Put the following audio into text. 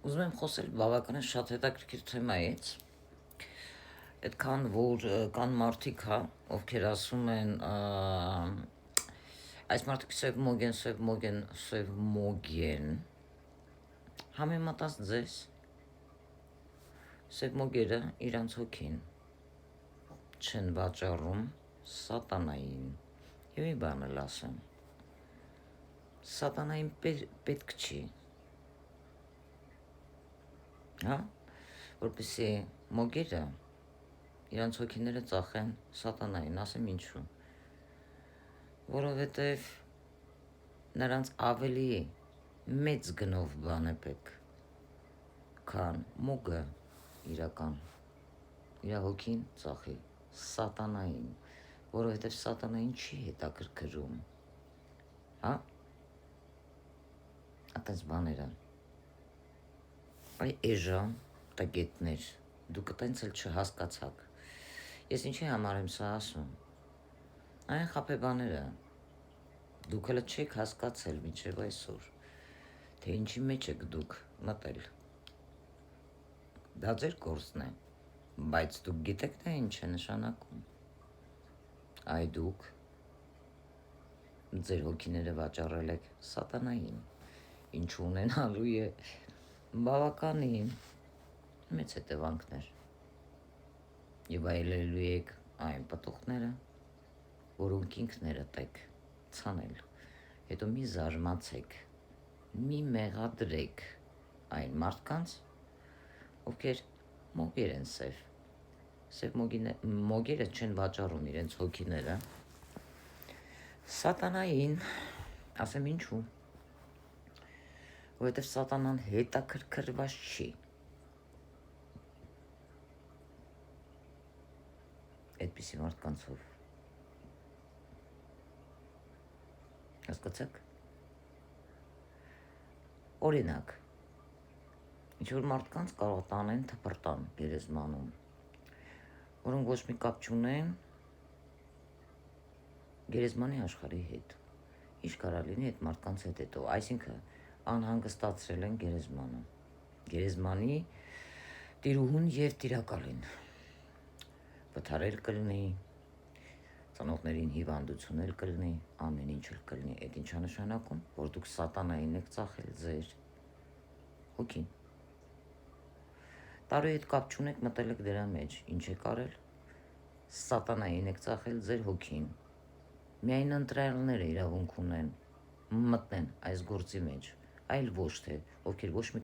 Ուզում եմ խոսել բավականին շատ հետաքրքիր թեմայից, այդքան որ կան մարդիկ, ովքեր ասում են այս մարդիկ սև մոգ են, համեմատած ձեզ, սև մոգերը իրանց հոգին չեն վաճառում սատանային, և մի բան էլ ասեմ, սատանային պետք չի, որպեսզի մոգերը իրանց հոգիները ծախեն սատանային, ասեմ ինչու, որովհետև նրանց ավելի մեծ գնով բան է պետք, քան մոգը իրական, իր հոգին ծախի սատանային, որովհետև սատանային չի հետաքրքրում, այդպես բաները, այ էժան տգետներ, դուք տենց էլ չհասկացաք, ես ինչի համար եմ սա ասում, այն խաբեբաները, դուք հələ չեք հասկացել մինչև այսօր, թե ինչի մեջ եք դուք մտել, դա ձեր գործն է, բայց դուք գիտեք թե ինչ է նշանակում, այ դուք ձեր հոգիները վաճառել եք սատանային, ինչու ունենալու է բավականին մեծ հետևանքներ, և այլելու եք այն պտուղները, որոնք ինքներդ եք ցանել, հետո մի զարմացեք, մի մեղադրեք այն մարդկանց, ովքեր մոգեր են սև մոգերը չեն վաճառում իրենց հոգիները, սատանային, ասեմ ինչու, որովհետև սատանան հետաքրքրված չի այդպիսի մարդկանցով, հասկացաք, օրինակ, ինչ-որ մարդկանց կարող տանեն թփրտան գերեզմանում, որոնք ոչ մի կապ չունեն գերեզմանի աշխարհի հետ, ինչ կարա լինի այդ մարդկանց հետ հետո, այսինքն անհանգստացրել են գերեզմանը, գերեզմանի տիրուհուն և տիրակալին, վթարել կլինի, ծնողներին հիվանդություն էլ կլինի, ամեն ինչ էլ կլինի, այդ ինչա նշանակում, որ դուք սատանային եք ծախել ձեր հոգին, տարուի հետ կապ չունեք մտել եք դրա մեջ, ինչ եք արել, սատանային եք ծախել ձեր հոգին, միայն ընտրյալները իրավունք ունեն մտնեն այս գործի մեջ, այլ ոչ թե, ովքեր ոչ մի